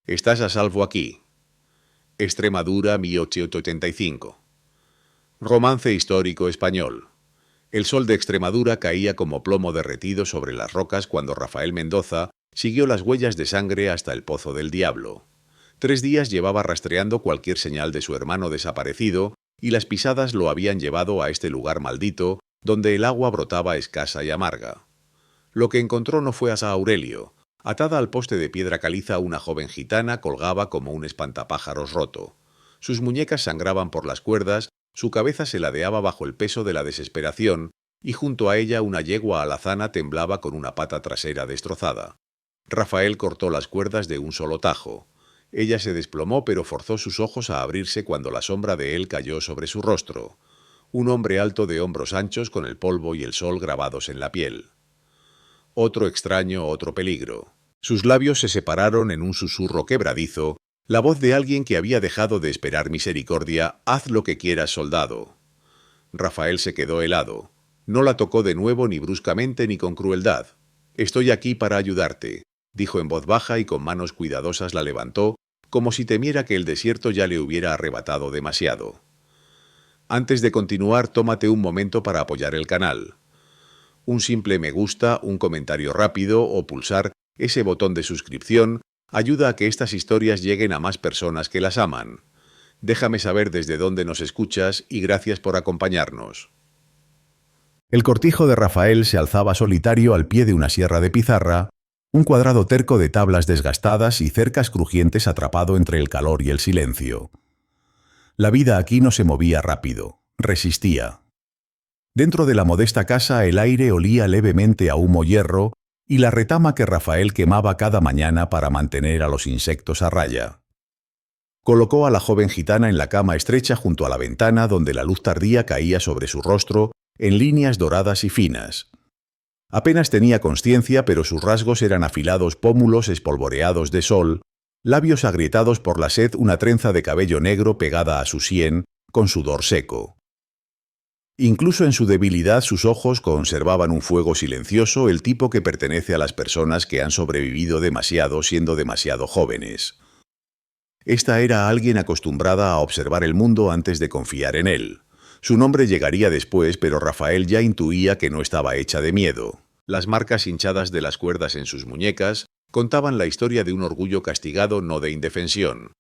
Estás a salvo aquí. Extremadura, 1885. Romance histórico español. El sol de Extremadura caía como plomo derretido sobre las rocas cuando Rafael Mendoza siguió las huellas de sangre hasta el Pozo del Diablo. 3 días llevaba rastreando cualquier señal de su hermano desaparecido y las pisadas lo habían llevado a este lugar maldito donde el agua brotaba escasa y amarga. Lo que encontró no fue a Sa Aurelio. Atada al poste de piedra caliza, una joven gitana colgaba como un espantapájaros roto. Sus muñecas sangraban por las cuerdas, su cabeza se ladeaba bajo el peso de la desesperación, y junto a ella una yegua alazana temblaba con una pata trasera destrozada. Rafael cortó las cuerdas de un solo tajo. Ella se desplomó, pero forzó sus ojos a abrirse cuando la sombra de él cayó sobre su rostro. Un hombre alto de hombros anchos con el polvo y el sol grabados en la piel. Otro extraño, otro peligro. Sus labios se separaron en un susurro quebradizo, la voz de alguien que había dejado de esperar misericordia. Haz lo que quieras, soldado. Rafael se quedó helado. No la tocó de nuevo, ni bruscamente ni con crueldad. Estoy aquí para ayudarte, dijo en voz baja, y con manos cuidadosas la levantó, como si temiera que el desierto ya le hubiera arrebatado demasiado. Antes de continuar, tómate un momento para apoyar el canal. Un simple me gusta, un comentario rápido o pulsar ese botón de suscripción ayuda a que estas historias lleguen a más personas que las aman. Déjame saber desde dónde nos escuchas y gracias por acompañarnos. El cortijo de Rafael se alzaba solitario al pie de una sierra de pizarra, un cuadrado terco de tablas desgastadas y cercas crujientes atrapado entre el calor y el silencio. La vida aquí no se movía rápido, resistía. Dentro de la modesta casa el aire olía levemente a humo hierro y la retama que Rafael quemaba cada mañana para mantener a los insectos a raya. Colocó a la joven gitana en la cama estrecha junto a la ventana, donde la luz tardía caía sobre su rostro en líneas doradas y finas. Apenas tenía consciencia, pero sus rasgos eran afilados pómulos espolvoreados de sol, labios agrietados por la sed, una trenza de cabello negro pegada a su sien, con sudor seco. Incluso en su debilidad sus ojos conservaban un fuego silencioso, el tipo que pertenece a las personas que han sobrevivido demasiado siendo demasiado jóvenes. Esta era alguien acostumbrada a observar el mundo antes de confiar en él. Su nombre llegaría después, pero Rafael ya intuía que no estaba hecha de miedo. Las marcas hinchadas de las cuerdas en sus muñecas contaban la historia de un orgullo castigado, no de indefensión.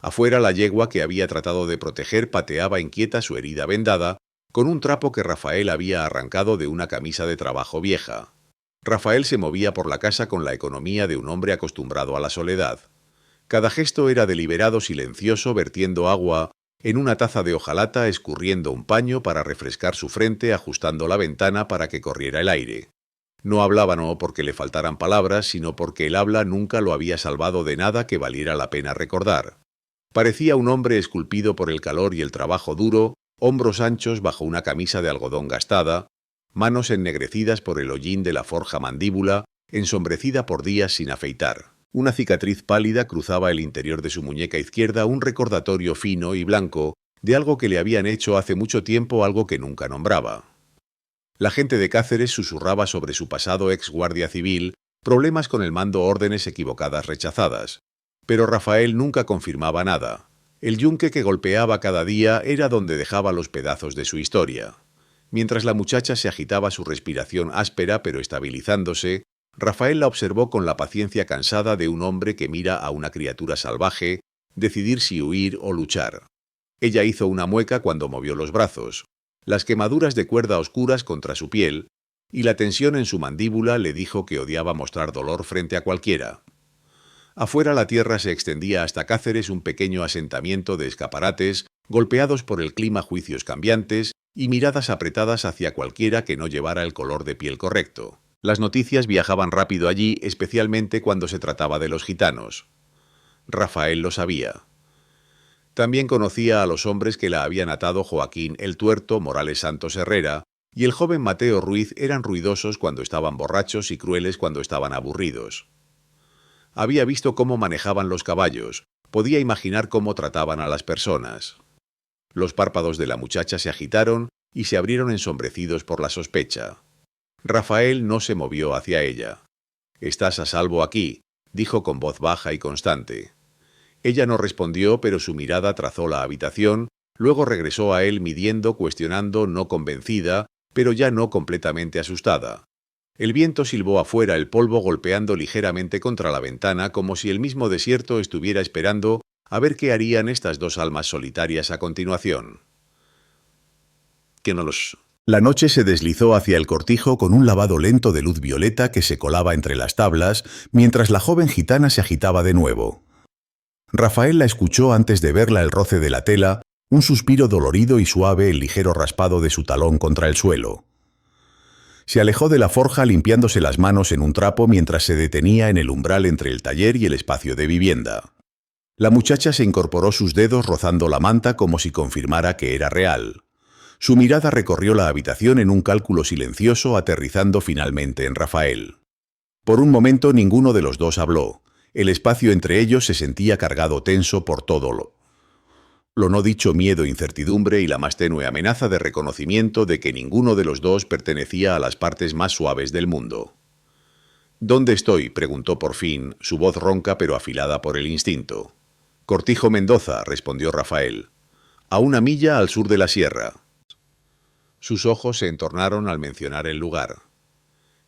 Afuera, la yegua que había tratado de proteger pateaba inquieta su herida vendada con un trapo que Rafael había arrancado de una camisa de trabajo vieja. Rafael se movía por la casa con la economía de un hombre acostumbrado a la soledad. Cada gesto era deliberado, silencioso, vertiendo agua en una taza de hojalata, escurriendo un paño para refrescar su frente, ajustando la ventana para que corriera el aire. No hablaba no porque le faltaran palabras, sino porque el habla nunca lo había salvado de nada que valiera la pena recordar. Parecía un hombre esculpido por el calor y el trabajo duro, hombros anchos bajo una camisa de algodón gastada, manos ennegrecidas por el hollín de la forja mandíbula, ensombrecida por días sin afeitar. Una cicatriz pálida cruzaba el interior de su muñeca izquierda, un recordatorio fino y blanco de algo que le habían hecho hace mucho tiempo, algo que nunca nombraba. La gente de Cáceres susurraba sobre su pasado ex guardia civil, problemas con el mando, órdenes equivocadas rechazadas. Pero Rafael nunca confirmaba nada. El yunque que golpeaba cada día era donde dejaba los pedazos de su historia. Mientras la muchacha se agitaba, su respiración áspera pero estabilizándose, Rafael la observó con la paciencia cansada de un hombre que mira a una criatura salvaje decidir si huir o luchar. Ella hizo una mueca cuando movió los brazos. Las quemaduras de cuerda oscuras contra su piel y la tensión en su mandíbula le dijo que odiaba mostrar dolor frente a cualquiera. Afuera la tierra se extendía hasta Cáceres, un pequeño asentamiento de escaparates, golpeados por el clima, juicios cambiantes y miradas apretadas hacia cualquiera que no llevara el color de piel correcto. Las noticias viajaban rápido allí, especialmente cuando se trataba de los gitanos. Rafael lo sabía. También conocía a los hombres que la habían atado. Joaquín el Tuerto, Morales Santos Herrera y el joven Mateo Ruiz eran ruidosos cuando estaban borrachos y crueles cuando estaban aburridos. Había visto cómo manejaban los caballos, podía imaginar cómo trataban a las personas. Los párpados de la muchacha se agitaron y se abrieron ensombrecidos por la sospecha. Rafael no se movió hacia ella. «Estás a salvo aquí», dijo con voz baja y constante. Ella no respondió, pero su mirada trazó la habitación, luego regresó a él midiendo, cuestionando, no convencida, pero ya no completamente asustada. El viento silbó afuera, el polvo golpeando ligeramente contra la ventana, como si el mismo desierto estuviera esperando a ver qué harían estas dos almas solitarias a continuación. Que no los... La noche se deslizó hacia el cortijo con un lavado lento de luz violeta que se colaba entre las tablas, mientras la joven gitana se agitaba de nuevo. Rafael la escuchó antes de verla el roce de la tela, un suspiro dolorido y suave el ligero raspado de su talón contra el suelo. Se alejó de la forja limpiándose las manos en un trapo mientras se detenía en el umbral entre el taller y el espacio de vivienda. La muchacha se incorporó sus dedos rozando la manta como si confirmara que era real. Su mirada recorrió la habitación en un cálculo silencioso, aterrizando finalmente en Rafael. Por un momento ninguno de los dos habló. El espacio entre ellos se sentía cargado tenso por todo lo no dicho, miedo, incertidumbre y la más tenue amenaza de reconocimiento de que ninguno de los dos pertenecía a las partes más suaves del mundo. «¿Dónde estoy?», preguntó por fin, su voz ronca pero afilada por el instinto. «Cortijo Mendoza», respondió Rafael. «A una milla al sur de la sierra». Sus ojos se entornaron al mencionar el lugar.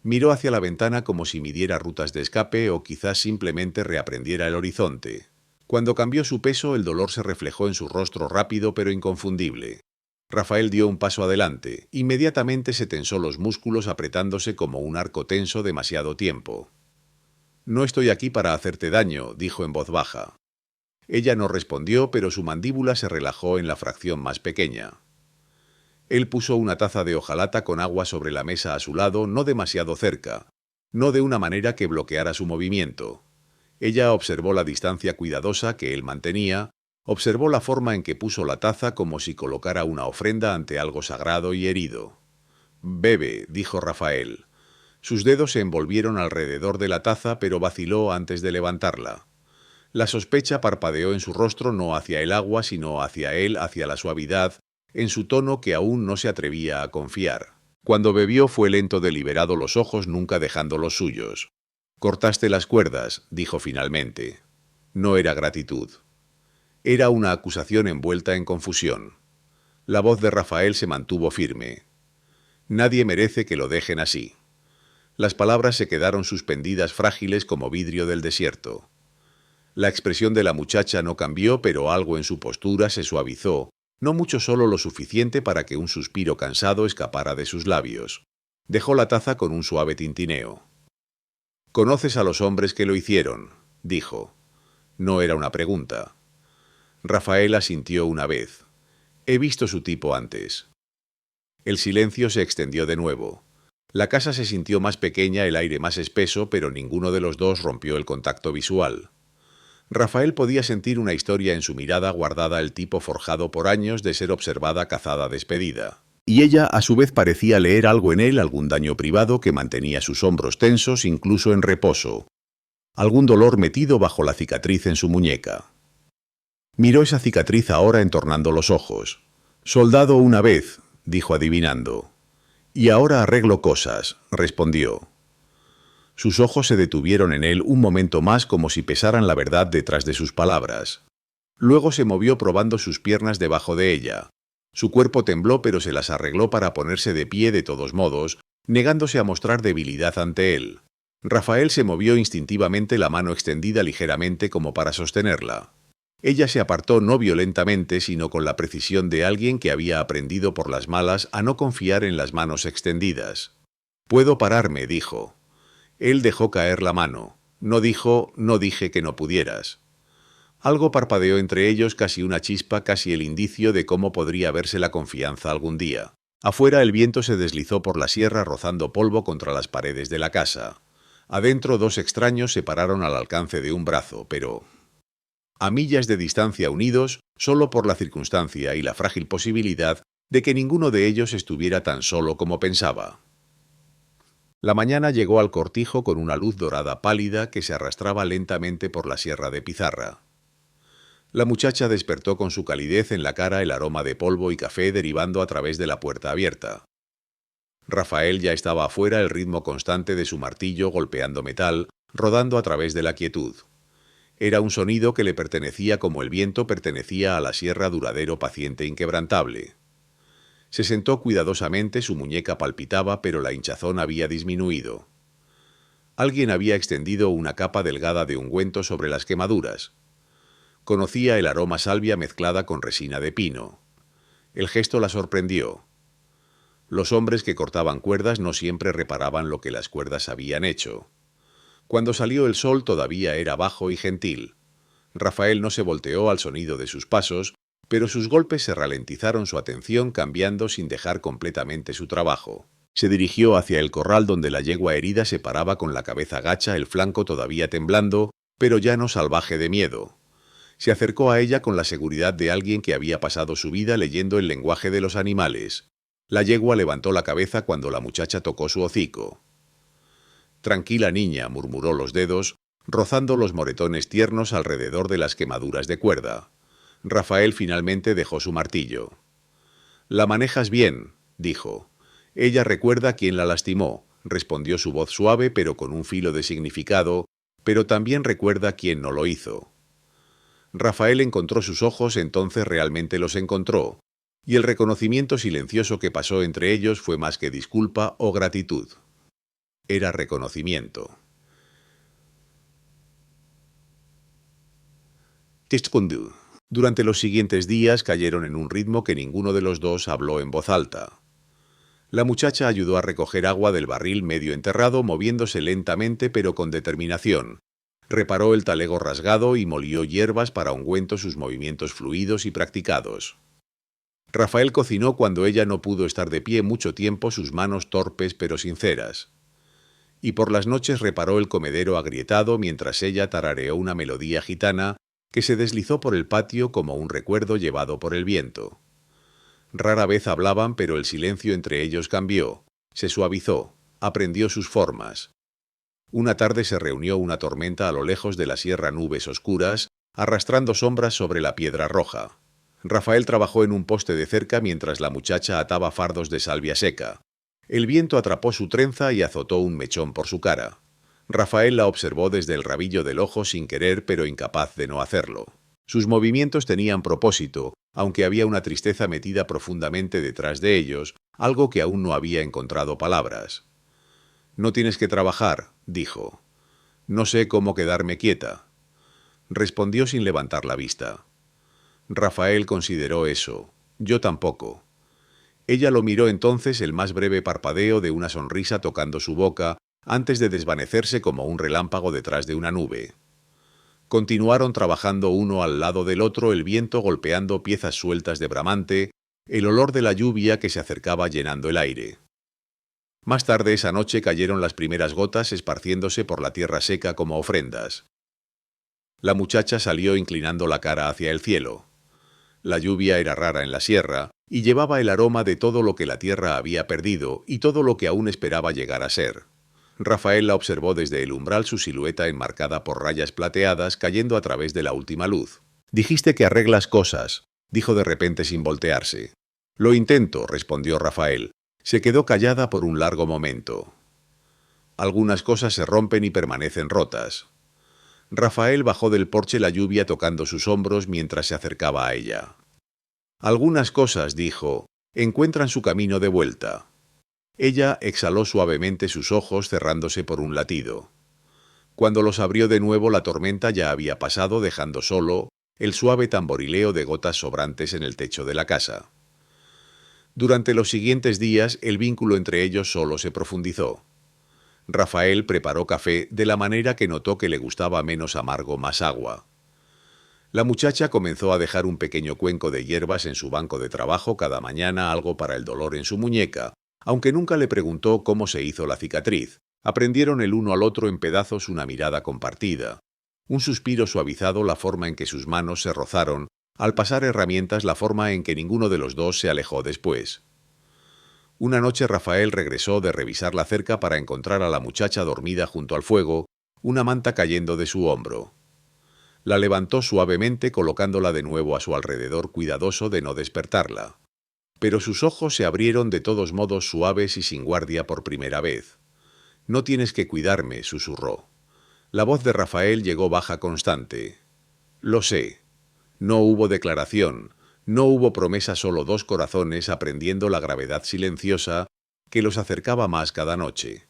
Miró hacia la ventana como si midiera rutas de escape o quizás simplemente reaprendiera el horizonte. Cuando cambió su peso, el dolor se reflejó en su rostro rápido pero inconfundible. Rafael dio un paso adelante. Inmediatamente se tensó los músculos apretándose como un arco tenso demasiado tiempo. «No estoy aquí para hacerte daño», dijo en voz baja. Ella no respondió, pero su mandíbula se relajó en la fracción más pequeña. Él puso una taza de hojalata con agua sobre la mesa a su lado, no demasiado cerca, no de una manera que bloqueara su movimiento. Ella observó la distancia cuidadosa que él mantenía, observó la forma en que puso la taza como si colocara una ofrenda ante algo sagrado y herido. «Bebe», dijo Rafael. Sus dedos se envolvieron alrededor de la taza, pero vaciló antes de levantarla. La sospecha parpadeó en su rostro, no hacia el agua, sino hacia él, hacia la suavidad, en su tono que aún no se atrevía a confiar. Cuando bebió fue lento, deliberado, los ojos nunca dejando los suyos. «Cortaste las cuerdas», dijo finalmente. No era gratitud. Era una acusación envuelta en confusión. La voz de Rafael se mantuvo firme. «Nadie merece que lo dejen así». Las palabras se quedaron suspendidas, frágiles como vidrio del desierto. La expresión de la muchacha no cambió, pero algo en su postura se suavizó, no mucho, solo lo suficiente para que un suspiro cansado escapara de sus labios. Dejó la taza con un suave tintineo. «¿Conoces a los hombres que lo hicieron?», dijo. No era una pregunta. Rafael asintió una vez. «He visto su tipo antes». El silencio se extendió de nuevo. La casa se sintió más pequeña, el aire más espeso, pero ninguno de los dos rompió el contacto visual. Rafael podía sentir una historia en su mirada guardada, el tipo forjado por años de ser observada, cazada, despedida. Y ella, a su vez, parecía leer algo en él, algún daño privado que mantenía sus hombros tensos, incluso en reposo. Algún dolor metido bajo la cicatriz en su muñeca. Miró esa cicatriz ahora entornando los ojos. «Soldado una vez», dijo adivinando. «Y ahora arreglo cosas», respondió. Sus ojos se detuvieron en él un momento más, como si pesaran la verdad detrás de sus palabras. Luego se movió probando sus piernas debajo de ella. Su cuerpo tembló, pero se las arregló para ponerse de pie de todos modos, negándose a mostrar debilidad ante él. Rafael se movió instintivamente, la mano extendida ligeramente como para sostenerla. Ella se apartó, no violentamente, sino con la precisión de alguien que había aprendido por las malas a no confiar en las manos extendidas. «Puedo pararme», dijo. Él dejó caer la mano. No dijo, «No dije que no pudieras». Algo parpadeó entre ellos, casi una chispa, casi el indicio de cómo podría verse la confianza algún día. Afuera el viento se deslizó por la sierra rozando polvo contra las paredes de la casa. Adentro dos extraños se pararon al alcance de un brazo, pero a millas de distancia, unidos solo por la circunstancia y la frágil posibilidad de que ninguno de ellos estuviera tan solo como pensaba. La mañana llegó al cortijo con una luz dorada pálida que se arrastraba lentamente por la sierra de Pizarra. La muchacha despertó con su calidez en la cara, el aroma de polvo y café derivando a través de la puerta abierta. Rafael ya estaba afuera, el ritmo constante de su martillo golpeando metal, rodando a través de la quietud. Era un sonido que le pertenecía como el viento pertenecía a la sierra duradero, paciente, inquebrantable. Se sentó cuidadosamente, su muñeca palpitaba, pero la hinchazón había disminuido. Alguien había extendido una capa delgada de ungüento sobre las quemaduras. Conocía el aroma salvia mezclada con resina de pino. El gesto la sorprendió. Los hombres que cortaban cuerdas no siempre reparaban lo que las cuerdas habían hecho. Cuando salió el sol todavía era bajo y gentil. Rafael no se volteó al sonido de sus pasos, pero sus golpes se ralentizaron su atención, cambiando sin dejar completamente su trabajo. Se dirigió hacia el corral donde la yegua herida se paraba con la cabeza gacha, el flanco todavía temblando, pero ya no salvaje de miedo. Se acercó a ella con la seguridad de alguien que había pasado su vida leyendo el lenguaje de los animales. La yegua levantó la cabeza cuando la muchacha tocó su hocico. «Tranquila niña», murmuró los dedos, rozando los moretones tiernos alrededor de las quemaduras de cuerda. Rafael finalmente dejó su martillo. «La manejas bien», dijo. «Ella recuerda quién la lastimó», respondió su voz suave pero con un filo de significado, «pero también recuerda quién no lo hizo». Rafael encontró sus ojos, entonces realmente los encontró, y el reconocimiento silencioso que pasó entre ellos fue más que disculpa o gratitud. Era reconocimiento. Durante los siguientes días cayeron en un ritmo que ninguno de los dos habló en voz alta. La muchacha ayudó a recoger agua del barril medio enterrado, moviéndose lentamente pero con determinación. Reparó el talego rasgado y molió hierbas para ungüento, sus movimientos fluidos y practicados. Rafael cocinó cuando ella no pudo estar de pie mucho tiempo, sus manos torpes pero sinceras. Y por las noches reparó el comedero agrietado mientras ella tarareó una melodía gitana que se deslizó por el patio como un recuerdo llevado por el viento. Rara vez hablaban, pero el silencio entre ellos cambió, se suavizó, aprendió sus formas. Una tarde se reunió una tormenta a lo lejos de la sierra, nubes oscuras, arrastrando sombras sobre la piedra roja. Rafael trabajó en un poste de cerca mientras la muchacha ataba fardos de salvia seca. El viento atrapó su trenza y azotó un mechón por su cara. Rafael la observó desde el rabillo del ojo sin querer, pero incapaz de no hacerlo. Sus movimientos tenían propósito, aunque había una tristeza metida profundamente detrás de ellos, algo que aún no había encontrado palabras. «No tienes que trabajar», dijo. «No sé cómo quedarme quieta», respondió sin levantar la vista. Rafael consideró eso. «Yo tampoco». Ella lo miró entonces, el más breve parpadeo de una sonrisa tocando su boca, antes de desvanecerse como un relámpago detrás de una nube. Continuaron trabajando uno al lado del otro, el viento golpeando piezas sueltas de bramante, el olor de la lluvia que se acercaba llenando el aire. Más tarde esa noche cayeron las primeras gotas esparciéndose por la tierra seca como ofrendas. La muchacha salió inclinando la cara hacia el cielo. La lluvia era rara en la sierra y llevaba el aroma de todo lo que la tierra había perdido y todo lo que aún esperaba llegar a ser. Rafael la observó desde el umbral, su silueta enmarcada por rayas plateadas cayendo a través de la última luz. «Dijiste que arreglas cosas», dijo de repente sin voltearse. «Lo intento», respondió Rafael. Se quedó callada por un largo momento. «Algunas cosas se rompen y permanecen rotas». Rafael bajó del porche, la lluvia tocando sus hombros mientras se acercaba a ella. «Algunas cosas», dijo, «encuentran su camino de vuelta». Ella exhaló suavemente, sus ojos cerrándose por un latido. Cuando los abrió de nuevo, la tormenta ya había pasado, dejando solo el suave tamborileo de gotas sobrantes en el techo de la casa. Durante los siguientes días, el vínculo entre ellos solo se profundizó. Rafael preparó café de la manera que notó que le gustaba menos amargo, más agua. La muchacha comenzó a dejar un pequeño cuenco de hierbas en su banco de trabajo cada mañana, algo para el dolor en su muñeca, aunque nunca le preguntó cómo se hizo la cicatriz. Aprendieron el uno al otro en pedazos una mirada compartida, un suspiro suavizado, la forma en que sus manos se rozaron, al pasar herramientas, la forma en que ninguno de los dos se alejó después. Una noche Rafael regresó de revisar la cerca para encontrar a la muchacha dormida junto al fuego, una manta cayendo de su hombro. La levantó suavemente, colocándola de nuevo a su alrededor, cuidadoso de no despertarla. Pero sus ojos se abrieron de todos modos, suaves y sin guardia por primera vez. «No tienes que cuidarme», susurró. La voz de Rafael llegó baja constante. Lo sé. No hubo declaración, no hubo promesa, solo dos corazones aprendiendo la gravedad silenciosa que los acercaba más cada noche.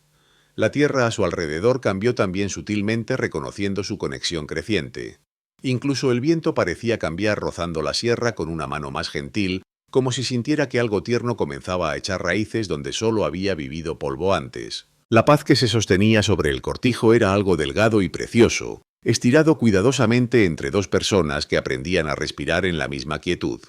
La tierra a su alrededor cambió también sutilmente, reconociendo su conexión creciente. Incluso el viento parecía cambiar, rozando la sierra con una mano más gentil, como si sintiera que algo tierno comenzaba a echar raíces donde solo había vivido polvo antes. La paz que se sostenía sobre el cortijo era algo delgado y precioso, estirado cuidadosamente entre dos personas que aprendían a respirar en la misma quietud.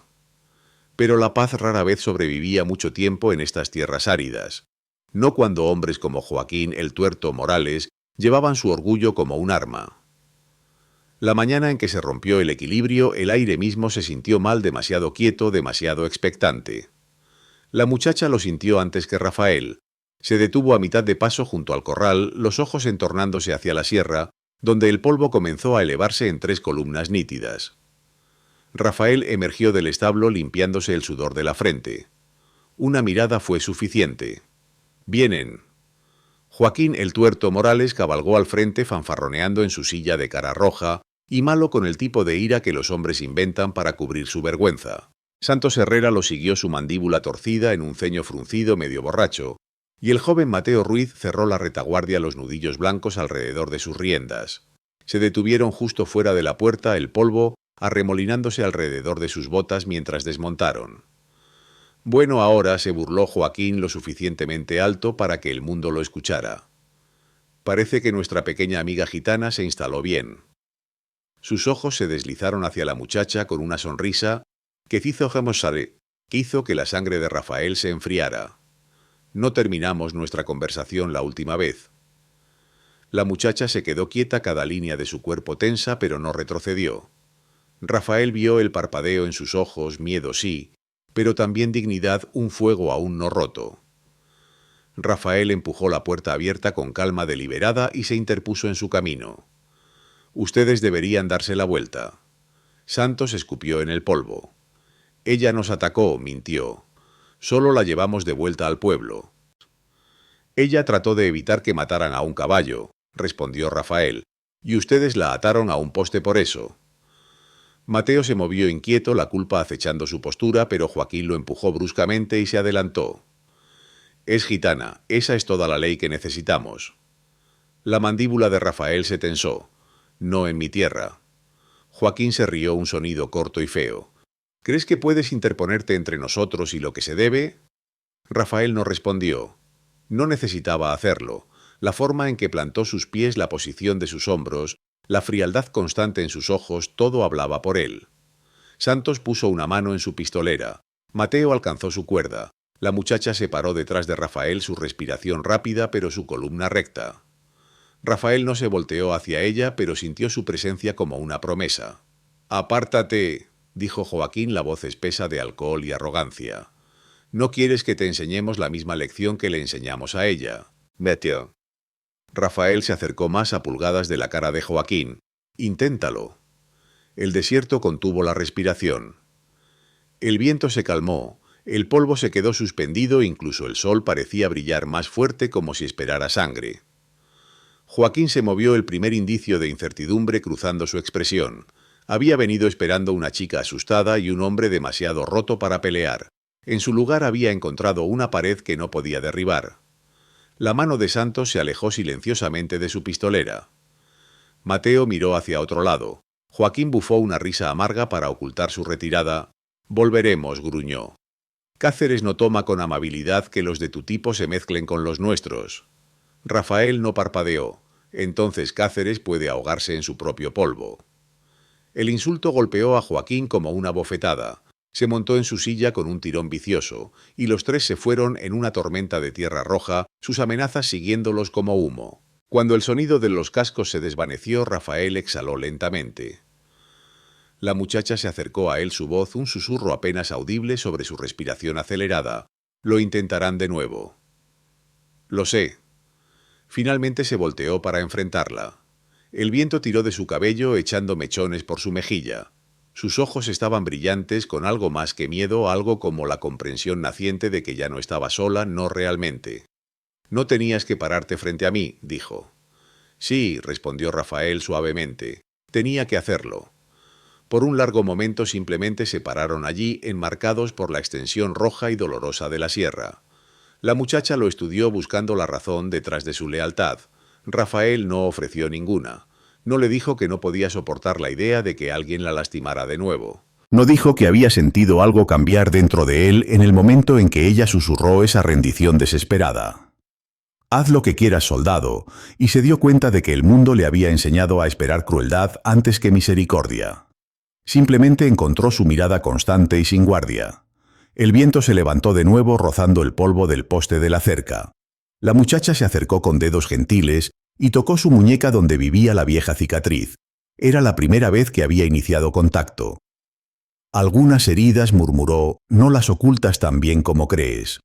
Pero la paz rara vez sobrevivía mucho tiempo en estas tierras áridas. No cuando hombres como Joaquín el Tuerto Morales llevaban su orgullo como un arma. La mañana en que se rompió el equilibrio, el aire mismo se sintió mal, demasiado quieto, demasiado expectante. La muchacha lo sintió antes que Rafael. Se detuvo a mitad de paso junto al corral, los ojos entornándose hacia la sierra, donde el polvo comenzó a elevarse en 3 columnas nítidas. Rafael emergió del establo limpiándose el sudor de la frente. Una mirada fue suficiente. «Vienen». Joaquín el Tuerto Morales cabalgó al frente, fanfarroneando en su silla de cara roja y malo, con el tipo de ira que los hombres inventan para cubrir su vergüenza. Santos Herrera lo siguió, su mandíbula torcida en un ceño fruncido medio borracho, y el joven Mateo Ruiz cerró la retaguardia, los nudillos blancos alrededor de sus riendas. Se detuvieron justo fuera de la puerta, el polvo arremolinándose alrededor de sus botas mientras desmontaron. «Bueno, ahora», se burló Joaquín lo suficientemente alto para que el mundo lo escuchara. «Parece que nuestra pequeña amiga gitana se instaló bien». Sus ojos se deslizaron hacia la muchacha con una sonrisa que hizo que la sangre de Rafael se enfriara. «No terminamos nuestra conversación la última vez». La muchacha se quedó quieta, cada línea de su cuerpo tensa, pero no retrocedió. Rafael vio el parpadeo en sus ojos, miedo sí, pero también dignidad, un fuego aún no roto. Rafael empujó la puerta abierta con calma deliberada y se interpuso en su camino. «Ustedes deberían darse la vuelta». Santos escupió en el polvo. «Ella nos atacó», mintió. «Solo la llevamos de vuelta al pueblo». «Ella trató de evitar que mataran a un caballo», respondió Rafael, «y ustedes la ataron a un poste por eso». Mateo se movió inquieto, la culpa acechando su postura, pero Joaquín lo empujó bruscamente y se adelantó. «Es gitana, esa es toda la ley que necesitamos». La mandíbula de Rafael se tensó. «No en mi tierra». Joaquín se rió, un sonido corto y feo. «¿Crees que puedes interponerte entre nosotros y lo que se debe?» Rafael no respondió. No necesitaba hacerlo. La forma en que plantó sus pies, la posición de sus hombros, la frialdad constante en sus ojos, todo hablaba por él. Santos puso una mano en su pistolera. Mateo alcanzó su cuerda. La muchacha se paró detrás de Rafael, su respiración rápida pero su columna recta. Rafael no se volteó hacia ella, pero sintió su presencia como una promesa. «Apártate», dijo Joaquín, la voz espesa de alcohol y arrogancia. «No quieres que te enseñemos la misma lección que le enseñamos a ella». «Vete». Rafael se acercó más, a pulgadas de la cara de Joaquín. «Inténtalo». El desierto contuvo la respiración. El viento se calmó, el polvo se quedó suspendido, incluso el sol parecía brillar más fuerte, como si esperara sangre. Joaquín se movió, el primer indicio de incertidumbre cruzando su expresión. Había venido esperando una chica asustada y un hombre demasiado roto para pelear. En su lugar había encontrado una pared que no podía derribar. La mano de Santos se alejó silenciosamente de su pistolera. Mateo miró hacia otro lado. Joaquín bufó una risa amarga para ocultar su retirada. «Volveremos», gruñó. «Cáceres no toma con amabilidad que los de tu tipo se mezclen con los nuestros». Rafael no parpadeó. Entonces Cáceres puede ahogarse en su propio polvo. El insulto golpeó a Joaquín como una bofetada. Se montó en su silla con un tirón vicioso, y los tres se fueron en una tormenta de tierra roja, sus amenazas siguiéndolos como humo. Cuando el sonido de los cascos se desvaneció, Rafael exhaló lentamente. La muchacha se acercó a él, su voz un susurro apenas audible sobre su respiración acelerada. «Lo intentarán de nuevo». «Lo sé». Finalmente se volteó para enfrentarla. El viento tiró de su cabello, echando mechones por su mejilla. Sus ojos estaban brillantes, con algo más que miedo, algo como la comprensión naciente de que ya no estaba sola, no realmente. «No tenías que pararte frente a mí», dijo. Sí, respondió Rafael suavemente. Tenía que hacerlo. Por un largo momento simplemente se pararon allí, enmarcados por la extensión roja y dolorosa de la sierra. La muchacha lo estudió buscando la razón detrás de su lealtad. Rafael no ofreció ninguna. No le dijo que no podía soportar la idea de que alguien la lastimara de nuevo. No dijo que había sentido algo cambiar dentro de él en el momento en que ella susurró esa rendición desesperada. Haz lo que quieras, soldado, y se dio cuenta de que el mundo le había enseñado a esperar crueldad antes que misericordia. Simplemente encontró su mirada constante y sin guardia. El viento se levantó de nuevo rozando el polvo del poste de la cerca. La muchacha se acercó con dedos gentiles y tocó su muñeca donde vivía la vieja cicatriz. Era la primera vez que había iniciado contacto. Algunas heridas, murmuró, no las ocultas tan bien como crees.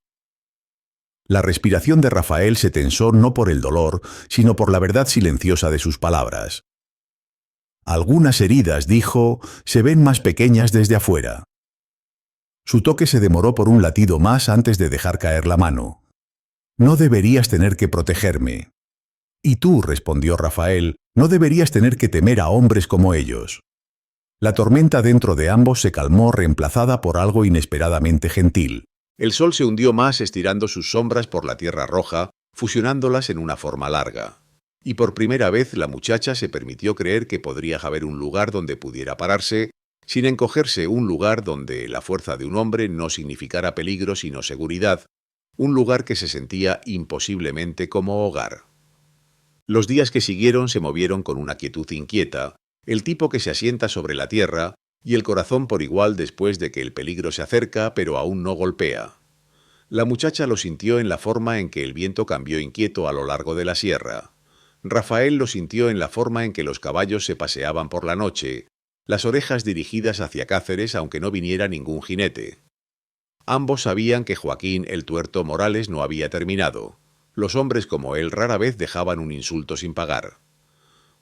La respiración de Rafael se tensó no por el dolor, sino por la verdad silenciosa de sus palabras. Algunas heridas, dijo, se ven más pequeñas desde afuera. Su toque se demoró por un latido más antes de dejar caer la mano. No deberías tener que protegerme. Y tú, respondió Rafael, no deberías tener que temer a hombres como ellos. La tormenta dentro de ambos se calmó, reemplazada por algo inesperadamente gentil. El sol se hundió más estirando sus sombras por la tierra roja, fusionándolas en una forma larga. Y por primera vez la muchacha se permitió creer que podría haber un lugar donde pudiera pararse, sin encogerse, un lugar donde la fuerza de un hombre no significara peligro sino seguridad, un lugar que se sentía imposiblemente como hogar. Los días que siguieron se movieron con una quietud inquieta, el tipo que se asienta sobre la tierra, y el corazón por igual después de que el peligro se acerca pero aún no golpea. La muchacha lo sintió en la forma en que el viento cambió inquieto a lo largo de la sierra. Rafael lo sintió en la forma en que los caballos se paseaban por la noche, las orejas dirigidas hacia Cáceres aunque no viniera ningún jinete. Ambos sabían que Joaquín el Tuerto Morales no había terminado. Los hombres como él rara vez dejaban un insulto sin pagar.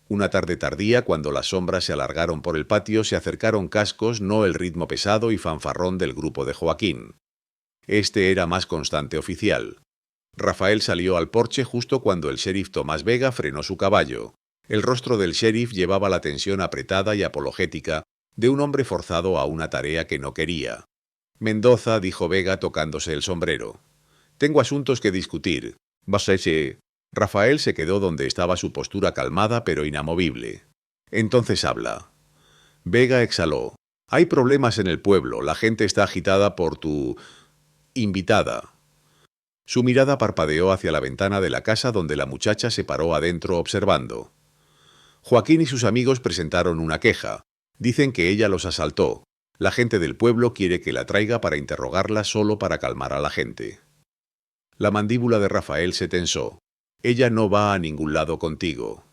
Una tarde tardía, cuando las sombras se alargaron por el patio, se acercaron cascos, no el ritmo pesado y fanfarrón del grupo de Joaquín. Este era más constante oficial. Rafael salió al porche justo cuando el sheriff Tomás Vega frenó su caballo. El rostro del sheriff llevaba la tensión apretada y apologética de un hombre forzado a una tarea que no quería. Mendoza, dijo Vega tocándose el sombrero. Tengo asuntos que discutir. Basese. Rafael se quedó donde estaba, su postura calmada pero inamovible. Entonces habla. Vega exhaló. Hay problemas en el pueblo, la gente está agitada por tu invitada. Su mirada parpadeó hacia la ventana de la casa donde la muchacha se paró adentro observando. Joaquín y sus amigos presentaron una queja. Dicen que ella los asaltó. La gente del pueblo quiere que la traiga para interrogarla solo para calmar a la gente. La mandíbula de Rafael se tensó. Ella no va a ningún lado contigo.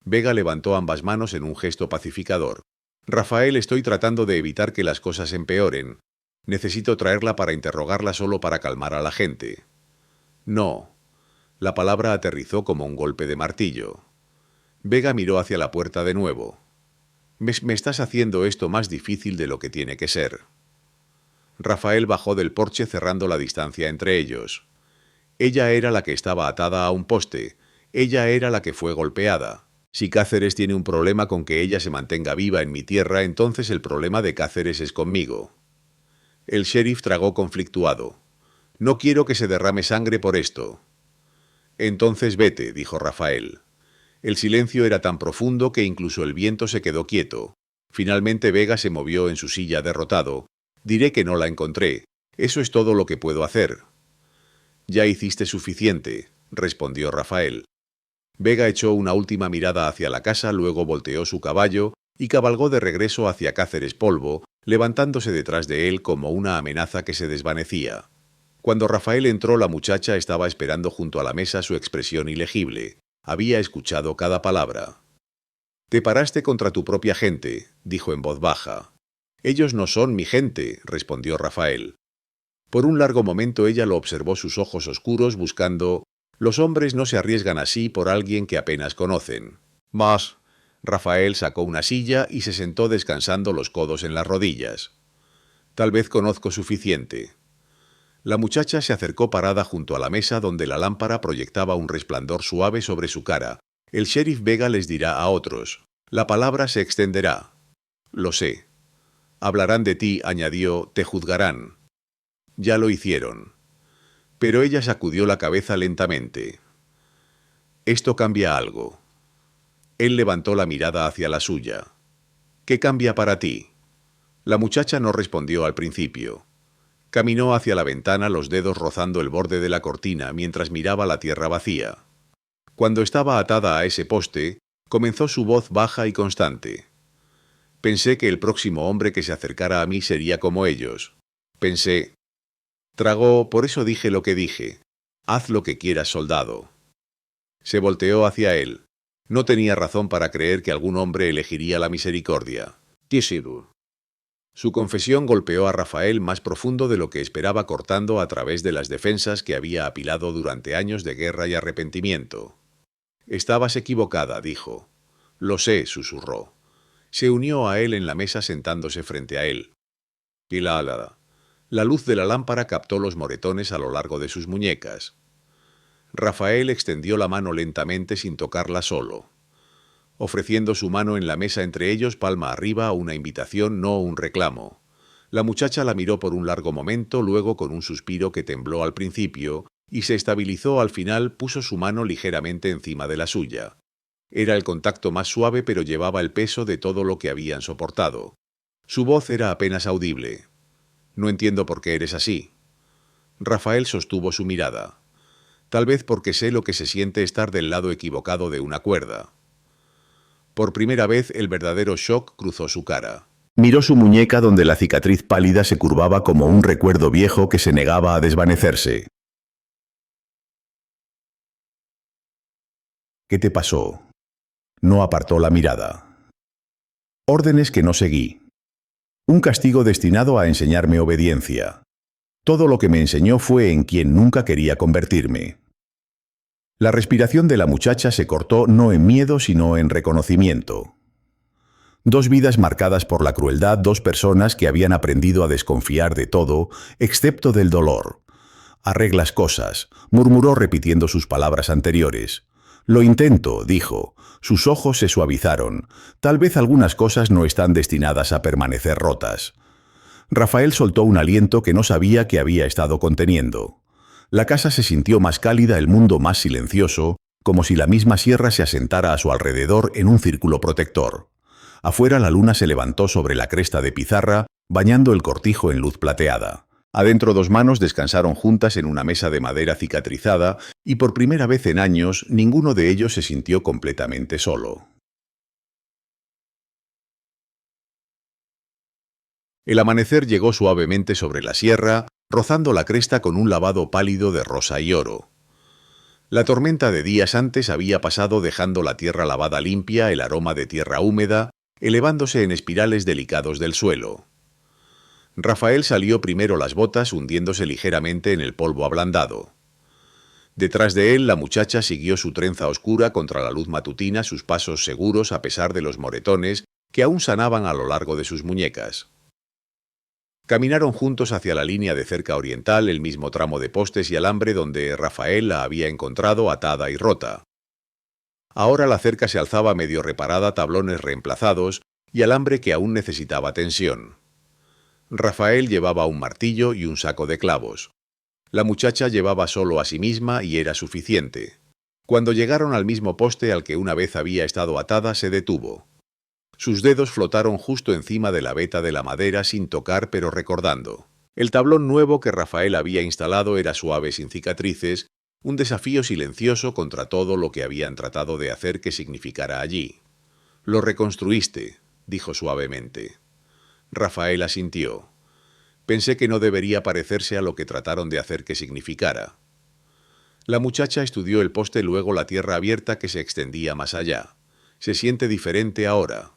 Vega levantó ambas manos en un gesto pacificador. Rafael, estoy tratando de evitar que las cosas empeoren. Necesito traerla para interrogarla solo para calmar a la gente. No. La palabra aterrizó como un golpe de martillo. Vega miró hacia la puerta de nuevo. Me estás haciendo esto más difícil de lo que tiene que ser. Rafael bajó del porche cerrando la distancia entre ellos. Ella era la que estaba atada a un poste. Ella era la que fue golpeada. Si Cáceres tiene un problema con que ella se mantenga viva en mi tierra, entonces el problema de Cáceres es conmigo. El sheriff tragó conflictuado. No quiero que se derrame sangre por esto. Entonces vete, dijo Rafael. El silencio era tan profundo que incluso el viento se quedó quieto. Finalmente Vega se movió en su silla derrotado. Diré que no la encontré. Eso es todo lo que puedo hacer. Ya hiciste suficiente, respondió Rafael. Vega echó una última mirada hacia la casa, luego volteó su caballo y cabalgó de regreso hacia Cáceres Polvo, levantándose detrás de él como una amenaza que se desvanecía. Cuando Rafael entró, la muchacha estaba esperando junto a la mesa, su expresión ilegible. Había escuchado cada palabra. Te paraste contra tu propia gente, dijo en voz baja. Ellos no son mi gente, respondió Rafael. Por un largo momento ella lo observó, sus ojos oscuros, buscando. Los hombres no se arriesgan así por alguien que apenas conocen. Mas. Rafael sacó una silla y se sentó descansando los codos en las rodillas. Tal vez conozco suficiente. La muchacha se acercó parada junto a la mesa donde la lámpara proyectaba un resplandor suave sobre su cara, El sheriff Vega les dirá a otros. La palabra se extenderá. Lo sé. Hablarán de ti, añadió, te juzgarán. Ya lo hicieron. Pero ella sacudió la cabeza lentamente. Esto cambia algo. Él levantó la mirada hacia la suya. ¿Qué cambia para ti? La muchacha no respondió al principio. Caminó hacia la ventana, los dedos rozando el borde de la cortina mientras miraba la tierra vacía. Cuando estaba atada a ese poste, comenzó su voz baja y constante. Pensé que el próximo hombre que se acercara a mí sería como ellos. Pensé. Tragó, por eso dije lo que dije. Haz lo que quieras, soldado. Se volteó hacia él. No tenía razón para creer que algún hombre elegiría la misericordia. Tisiru. Su confesión golpeó a Rafael más profundo de lo que esperaba, cortando a través de las defensas que había apilado durante años de guerra y arrepentimiento. Estabas equivocada, dijo. Lo sé, susurró. Se unió a él en la mesa sentándose frente a él. Y la luz de la lámpara captó los moretones a lo largo de sus muñecas. Rafael extendió la mano lentamente sin tocarla solo, ofreciendo su mano en la mesa entre ellos, palma arriba, una invitación, no un reclamo. La muchacha la miró por un largo momento, luego con un suspiro que tembló al principio y se estabilizó al final, puso su mano ligeramente encima de la suya. Era el contacto más suave, pero llevaba el peso de todo lo que habían soportado. Su voz era apenas audible. No entiendo por qué eres así. Rafael sostuvo su mirada. Tal vez porque sé lo que se siente estar del lado equivocado de una cuerda. Por primera vez el verdadero shock cruzó su cara. Miró su muñeca donde la cicatriz pálida se curvaba como un recuerdo viejo que se negaba a desvanecerse. ¿Qué te pasó? No apartó la mirada. Órdenes que no seguí. Un castigo destinado a enseñarme obediencia. Todo lo que me enseñó fue en quien nunca quería convertirme. La respiración de la muchacha se cortó no en miedo sino en reconocimiento. Dos vidas marcadas por la crueldad, dos personas que habían aprendido a desconfiar de todo, excepto del dolor. Arreglas cosas, murmuró repitiendo sus palabras anteriores. Lo intento, dijo. Sus ojos se suavizaron. Tal vez algunas cosas no están destinadas a permanecer rotas. Rafael soltó un aliento que no sabía que había estado conteniendo. La casa se sintió más cálida, el mundo más silencioso, como si la misma sierra se asentara a su alrededor en un círculo protector. Afuera la luna se levantó sobre la cresta de pizarra, bañando el cortijo en luz plateada. Adentro dos manos descansaron juntas en una mesa de madera cicatrizada y por primera vez en años ninguno de ellos se sintió completamente solo. El amanecer llegó suavemente sobre la sierra, rozando la cresta con un lavado pálido de rosa y oro. La tormenta de días antes había pasado dejando la tierra lavada limpia, el aroma de tierra húmeda, elevándose en espirales delicados del suelo. Rafael salió primero las botas, hundiéndose ligeramente en el polvo ablandado. Detrás de él, la muchacha siguió su trenza oscura contra la luz matutina, sus pasos seguros a pesar de los moretones que aún sanaban a lo largo de sus muñecas. Caminaron juntos hacia la línea de cerca oriental, el mismo tramo de postes y alambre donde Rafael la había encontrado atada y rota. Ahora la cerca se alzaba medio reparada, tablones reemplazados y alambre que aún necesitaba tensión. Rafael llevaba un martillo y un saco de clavos. La muchacha llevaba solo a sí misma y era suficiente. Cuando llegaron al mismo poste al que una vez había estado atada, se detuvo. Sus dedos flotaron justo encima de la veta de la madera sin tocar pero recordando. El tablón nuevo que Rafael había instalado era suave sin cicatrices, un desafío silencioso contra todo lo que habían tratado de hacer que significara allí. «Lo reconstruiste», dijo suavemente. Rafael asintió. «Pensé que no debería parecerse a lo que trataron de hacer que significara». La muchacha estudió el poste, luego la tierra abierta que se extendía más allá. «Se siente diferente ahora».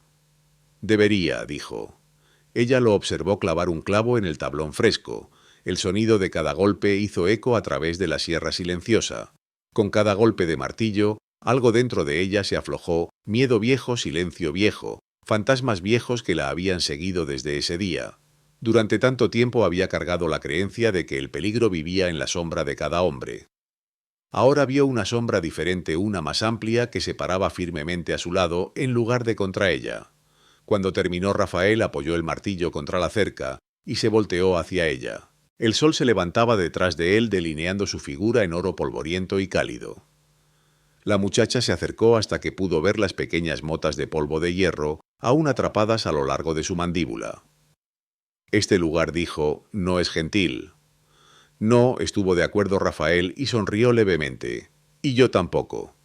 «Debería», dijo. Ella lo observó clavar un clavo en el tablón fresco. El sonido de cada golpe hizo eco a través de la sierra silenciosa. Con cada golpe de martillo, algo dentro de ella se aflojó, miedo viejo, silencio viejo, fantasmas viejos que la habían seguido desde ese día. Durante tanto tiempo había cargado la creencia de que el peligro vivía en la sombra de cada hombre. Ahora vio una sombra diferente, una más amplia, que se paraba firmemente a su lado en lugar de contra ella. Cuando terminó, Rafael apoyó el martillo contra la cerca y se volteó hacia ella. El sol se levantaba detrás de él, delineando su figura en oro polvoriento y cálido. La muchacha se acercó hasta que pudo ver las pequeñas motas de polvo de hierro aún atrapadas a lo largo de su mandíbula. Este lugar, dijo, no es gentil. No, estuvo de acuerdo Rafael y sonrió levemente. Y yo tampoco.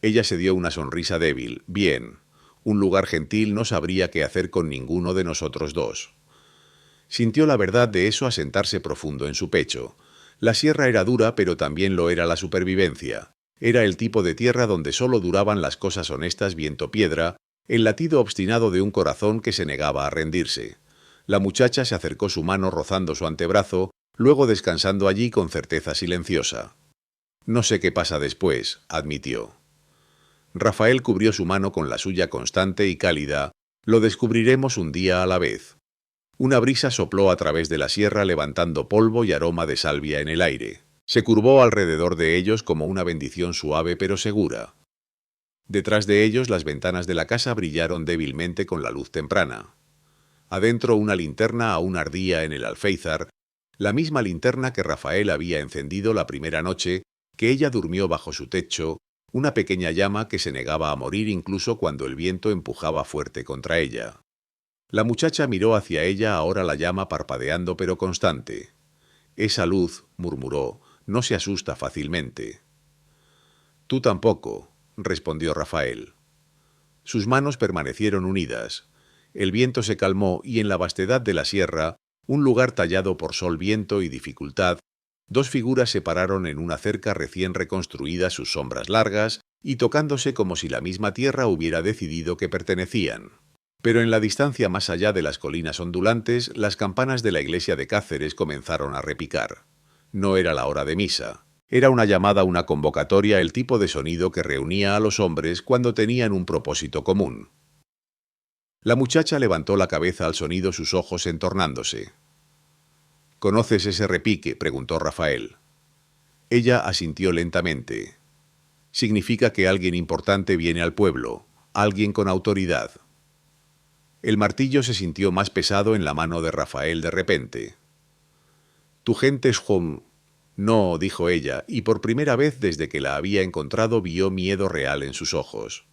Ella se dio una sonrisa débil. Bien, un lugar gentil no sabría qué hacer con ninguno de nosotros dos. Sintió la verdad de eso asentarse profundo en su pecho. La sierra era dura, pero también lo era la supervivencia. Era el tipo de tierra donde solo duraban las cosas honestas, viento-piedra, el latido obstinado de un corazón que se negaba a rendirse. La muchacha se acercó su mano rozando su antebrazo, luego descansando allí con certeza silenciosa. No sé qué pasa después, admitió. Rafael cubrió su mano con la suya constante y cálida. Lo descubriremos un día a la vez. Una brisa sopló a través de la sierra levantando polvo y aroma de salvia en el aire. Se curvó alrededor de ellos como una bendición suave pero segura. Detrás de ellos las ventanas de la casa brillaron débilmente con la luz temprana. Adentro una linterna aún ardía en el alféizar, la misma linterna que Rafael había encendido la primera noche que ella durmió bajo su techo, una pequeña llama que se negaba a morir incluso cuando el viento empujaba fuerte contra ella. La muchacha miró hacia ella, ahora la llama parpadeando pero constante. Esa luz, murmuró, no se asusta fácilmente. Tú tampoco, respondió Rafael. Sus manos permanecieron unidas. El viento se calmó y en la vastedad de la sierra, un lugar tallado por sol, viento y dificultad, dos figuras se pararon en una cerca recién reconstruida, sus sombras largas y tocándose como si la misma tierra hubiera decidido que pertenecían. Pero en la distancia más allá de las colinas ondulantes, las campanas de la iglesia de Cáceres comenzaron a repicar. No era la hora de misa. Era una llamada, una convocatoria, el tipo de sonido que reunía a los hombres cuando tenían un propósito común. La muchacha levantó la cabeza al sonido, sus ojos entornándose. ¿Conoces ese repique?, preguntó Rafael. Ella asintió lentamente. Significa que alguien importante viene al pueblo, alguien con autoridad. El martillo se sintió más pesado en la mano de Rafael de repente. «Tu gente es No», dijo ella, y por primera vez desde que la había encontrado vio miedo real en sus ojos.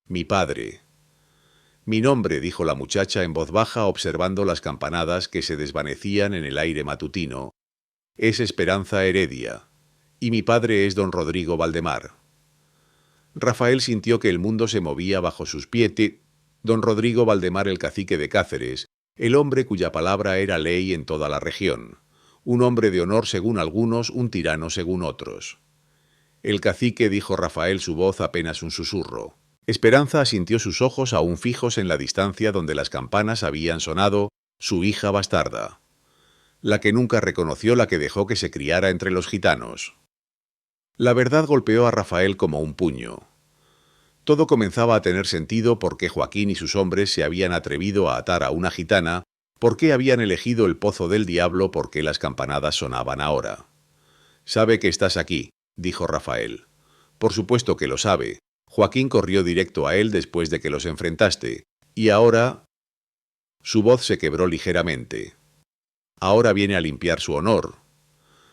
«Mi padre». «Mi nombre», dijo la muchacha en voz baja observando las campanadas que se desvanecían en el aire matutino, «es Esperanza Heredia, y mi padre es don Rodrigo Valdemar». Rafael sintió que el mundo se movía bajo sus pies. Don Rodrigo Valdemar, el cacique de Cáceres, el hombre cuya palabra era ley en toda la región. Un hombre de honor según algunos, un tirano según otros. «El cacique», dijo Rafael, su voz apenas un susurro. Esperanza asintió, sus ojos aún fijos en la distancia donde las campanas habían sonado, su hija bastarda. La que nunca reconoció, la que dejó que se criara entre los gitanos. La verdad golpeó a Rafael como un puño. Todo comenzaba a tener sentido: por qué Joaquín y sus hombres se habían atrevido a atar a una gitana, por qué habían elegido el Pozo del Diablo, por qué las campanadas sonaban ahora. «Sabe que estás aquí», dijo Rafael. «Por supuesto que lo sabe. Joaquín corrió directo a él después de que los enfrentaste. Y ahora...» Su voz se quebró ligeramente. «Ahora viene a limpiar su honor».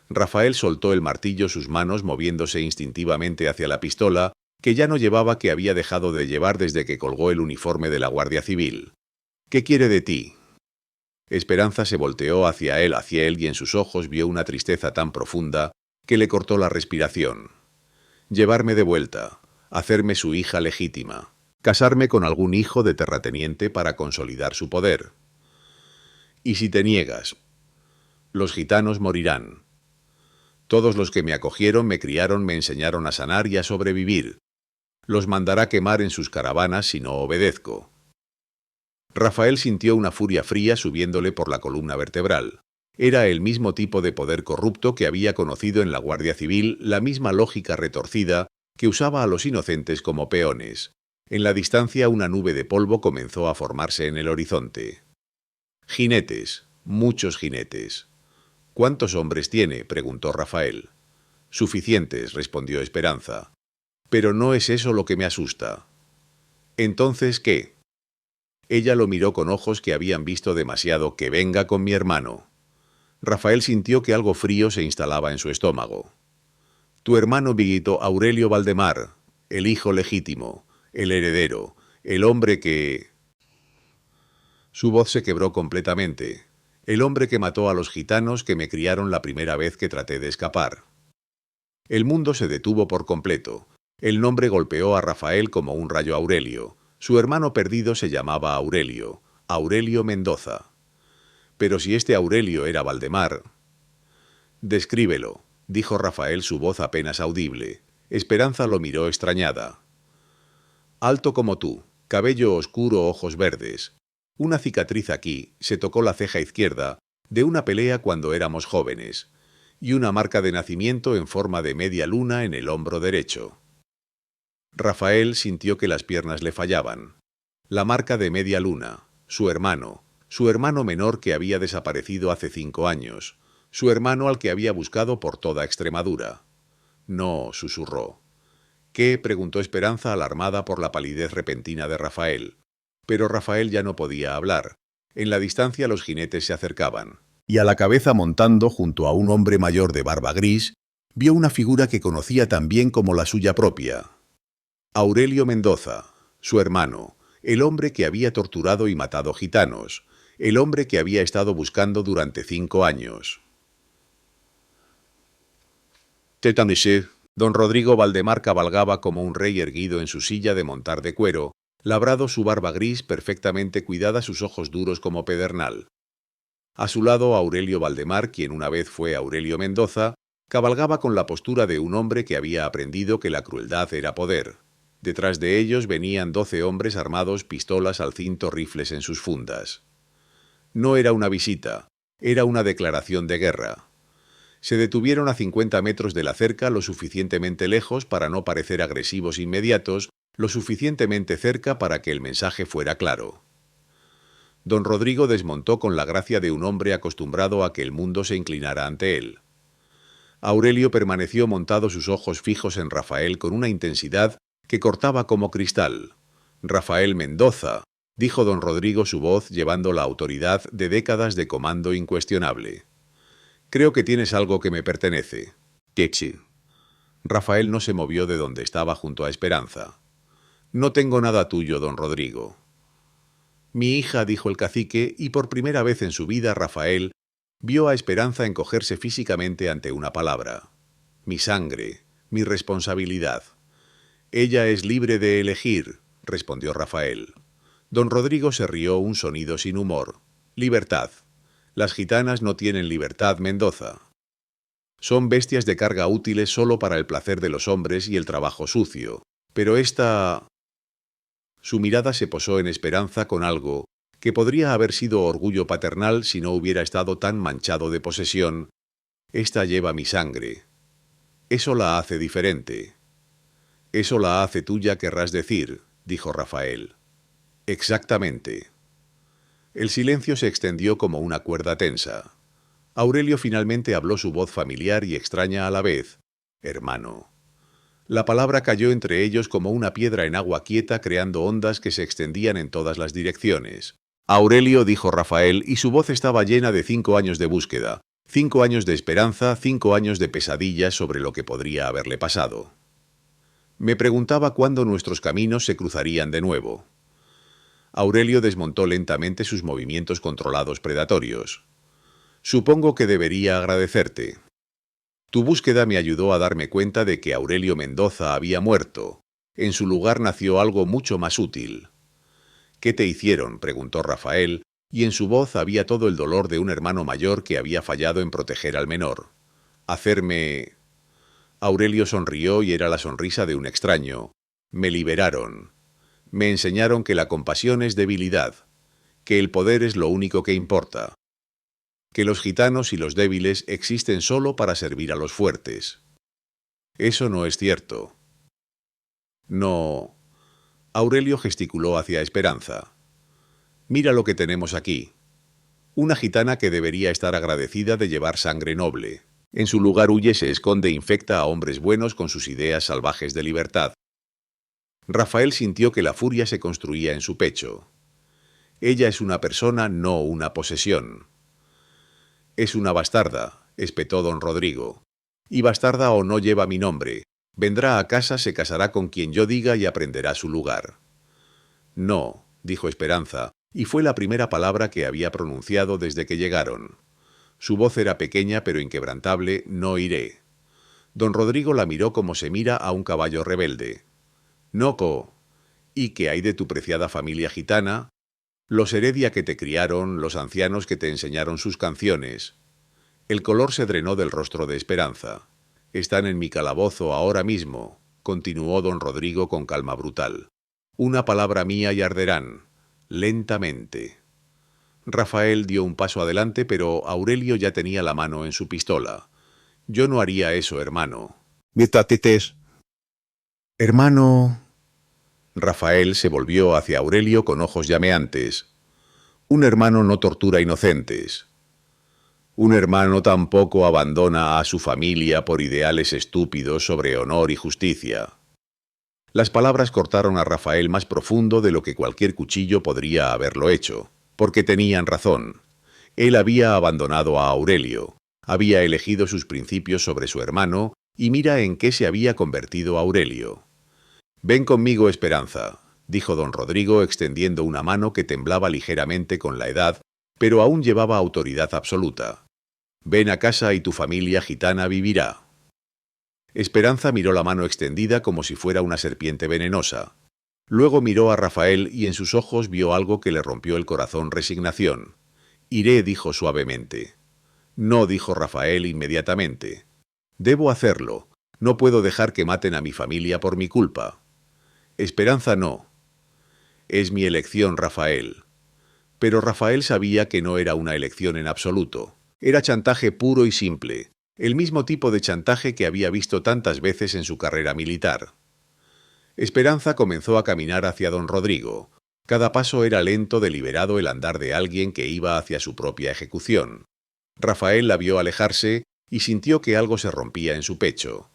Rafael soltó el martillo, sus manos moviéndose instintivamente hacia la pistola, que ya no llevaba, que había dejado de llevar desde que colgó el uniforme de la Guardia Civil. «¿Qué quiere de ti?» Esperanza se volteó hacia él y en sus ojos vio una tristeza tan profunda que le cortó la respiración. «Llevarme de vuelta, hacerme su hija legítima, casarme con algún hijo de terrateniente para consolidar su poder». «¿Y si te niegas?» «Los gitanos morirán. Todos los que me acogieron, me criaron, me enseñaron a sanar y a sobrevivir. Los mandará quemar en sus caravanas si no obedezco». Rafael sintió una furia fría subiéndole por la columna vertebral. Era el mismo tipo de poder corrupto que había conocido en la Guardia Civil, la misma lógica retorcida que usaba a los inocentes como peones. En la distancia una nube de polvo comenzó a formarse en el horizonte. «Jinetes, muchos jinetes». «¿Cuántos hombres tiene?», preguntó Rafael. Suficientes, respondió Esperanza. Pero no es eso lo que me asusta. ¿Entonces qué? Ella lo miró con ojos que habían visto demasiado. Que venga con mi hermano. Rafael sintió que algo frío se instalaba en su estómago. Tu hermano Viguito Aurelio Valdemar, el hijo legítimo, el heredero, el hombre que... Su voz se quebró completamente. El hombre que mató a los gitanos que me criaron la primera vez que traté de escapar. El mundo se detuvo por completo. El nombre golpeó a Rafael como un rayo. Aurelio. Su hermano perdido se llamaba Aurelio, Aurelio Mendoza. Pero si este Aurelio era Valdemar... Descríbelo, dijo Rafael, su voz apenas audible. Esperanza lo miró extrañada. Alto como tú, cabello oscuro, ojos verdes. Una cicatriz aquí, se tocó la ceja izquierda, de una pelea cuando éramos jóvenes, y una marca de nacimiento en forma de media luna en el hombro derecho. Rafael sintió que las piernas le fallaban. La marca de media luna, su hermano menor que había desaparecido hace 5 años, su hermano al que había buscado por toda Extremadura. No, susurró. ¿Qué? Preguntó Esperanza, alarmada por la palidez repentina de Rafael. Pero Rafael ya no podía hablar. En la distancia los jinetes se acercaban. Y a la cabeza, montando junto a un hombre mayor de barba gris, vio una figura que conocía tan bien como la suya propia. Aurelio Mendoza, su hermano, el hombre que había torturado y matado gitanos, el hombre que había estado buscando durante 5 años. Don Rodrigo Valdemar cabalgaba como un rey erguido en su silla de montar de cuero, labrado su barba gris, perfectamente cuidada, sus ojos duros como pedernal. A su lado Aurelio Valdemar, quien una vez fue Aurelio Mendoza, cabalgaba con la postura de un hombre que había aprendido que la crueldad era poder. Detrás de ellos venían 12 hombres armados, pistolas al cinto, rifles en sus fundas. No era una visita, era una declaración de guerra. Se detuvieron a 50 metros de la cerca, lo suficientemente lejos para no parecer agresivos inmediatos, lo suficientemente cerca para que el mensaje fuera claro. Don Rodrigo desmontó con la gracia de un hombre acostumbrado a que el mundo se inclinara ante él. Aurelio permaneció montado, sus ojos fijos en Rafael con una intensidad que cortaba como cristal. Rafael Mendoza, dijo don Rodrigo, su voz llevando la autoridad de décadas de comando incuestionable. Creo que tienes algo que me pertenece. Quechi. Rafael no se movió de donde estaba junto a Esperanza. No tengo nada tuyo, don Rodrigo. Mi hija, dijo el cacique, y por primera vez en su vida Rafael vio a Esperanza encogerse físicamente ante una palabra. Mi sangre, mi responsabilidad. Ella es libre de elegir, respondió Rafael. Don Rodrigo se rió, un sonido sin humor. Libertad. Las gitanas no tienen libertad, Mendoza. Son bestias de carga útiles solo para el placer de los hombres y el trabajo sucio. Pero esta... Su mirada se posó en Esperanza con algo que podría haber sido orgullo paternal si no hubiera estado tan manchado de posesión. Esta lleva mi sangre. Eso la hace diferente. Eso la hace tuya, querrás decir, dijo Rafael. Exactamente. El silencio se extendió como una cuerda tensa. Aurelio finalmente habló, su voz familiar y extraña a la vez. Hermano. La palabra cayó entre ellos como una piedra en agua quieta, creando ondas que se extendían en todas las direcciones. Aurelio, dijo Rafael, y su voz estaba llena de 5 años de búsqueda, 5 años de esperanza, 5 años de pesadillas sobre lo que podría haberle pasado. Me preguntaba cuándo nuestros caminos se cruzarían de nuevo. Aurelio desmontó lentamente sus movimientos controlados predatorios. Supongo que debería agradecerte. Tu búsqueda me ayudó a darme cuenta de que Aurelio Mendoza había muerto. En su lugar nació algo mucho más útil. ¿Qué te hicieron?, preguntó Rafael, y en su voz había todo el dolor de un hermano mayor que había fallado en proteger al menor. Hacerme... Aurelio sonrió y era la sonrisa de un extraño. Me liberaron. Me enseñaron que la compasión es debilidad, que el poder es lo único que importa, que los gitanos y los débiles existen solo para servir a los fuertes. Eso no es cierto. No... Aurelio gesticuló hacia Esperanza. Mira lo que tenemos aquí. Una gitana que debería estar agradecida de llevar sangre noble. En su lugar huye, se esconde e infecta a hombres buenos con sus ideas salvajes de libertad. Rafael sintió que la furia se construía en su pecho. Ella es una persona, no una posesión. Es una bastarda, espetó don Rodrigo. Y bastarda o no lleva mi nombre. Vendrá a casa, se casará con quien yo diga y aprenderá su lugar. No, dijo Esperanza, y fue la primera palabra que había pronunciado desde que llegaron. Su voz era pequeña pero inquebrantable: no iré. Don Rodrigo la miró como se mira a un caballo rebelde. Noco, ¿y qué hay de tu preciada familia gitana? Los Heredia que te criaron, los ancianos que te enseñaron sus canciones. El color se drenó del rostro de Esperanza. Están en mi calabozo ahora mismo, continuó don Rodrigo con calma brutal. Una palabra mía y arderán, lentamente. Rafael dio un paso adelante, pero Aurelio ya tenía la mano en su pistola. Yo no haría eso, hermano. Metatetes. Hermano. Rafael se volvió hacia Aurelio con ojos llameantes. Un hermano no tortura inocentes. Un hermano tampoco abandona a su familia por ideales estúpidos sobre honor y justicia. Las palabras cortaron a Rafael más profundo de lo que cualquier cuchillo podría haberlo hecho, porque tenían razón. Él había abandonado a Aurelio, había elegido sus principios sobre su hermano, y mira en qué se había convertido Aurelio. Ven conmigo, Esperanza, dijo don Rodrigo extendiendo una mano que temblaba ligeramente con la edad, pero aún llevaba autoridad absoluta. Ven a casa y tu familia gitana vivirá. Esperanza miró la mano extendida como si fuera una serpiente venenosa. Luego miró a Rafael y en sus ojos vio algo que le rompió el corazón: resignación. Iré, dijo suavemente. No, dijo Rafael inmediatamente. Debo hacerlo. No puedo dejar que maten a mi familia por mi culpa. Esperanza no. Es mi elección, Rafael. Pero Rafael sabía que no era una elección en absoluto. Era chantaje puro y simple, el mismo tipo de chantaje que había visto tantas veces en su carrera militar. Esperanza comenzó a caminar hacia don Rodrigo. Cada paso era lento, deliberado, el andar de alguien que iba hacia su propia ejecución. Rafael la vio alejarse y sintió que algo se rompía en su pecho.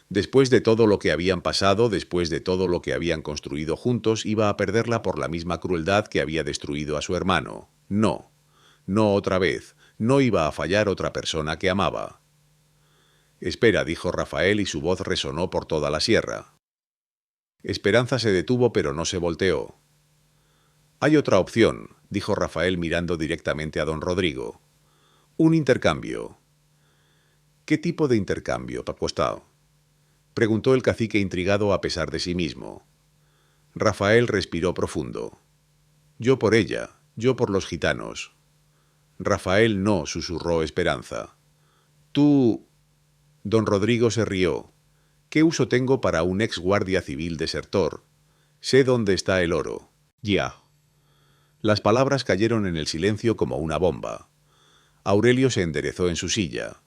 Después de todo lo que habían pasado, después de todo lo que habían construido juntos, iba a perderla por la misma crueldad que había destruido a su hermano. No, no otra vez. No iba a fallar otra persona que amaba. Espera, dijo Rafael y su voz resonó por toda la sierra. Esperanza se detuvo pero no se volteó. Hay otra opción, dijo Rafael mirando directamente a don Rodrigo. Un intercambio. ¿Qué tipo de intercambio, Pacuestao? Preguntó el cacique intrigado a pesar de sí mismo. Rafael respiró profundo. Yo por ella, yo por los gitanos. Rafael no, susurró Esperanza. Tú... Don Rodrigo se rió. ¿Qué uso tengo para un ex guardia civil desertor? Sé dónde está el oro. Ya. Las palabras cayeron en el silencio como una bomba. Aurelio se enderezó en su silla.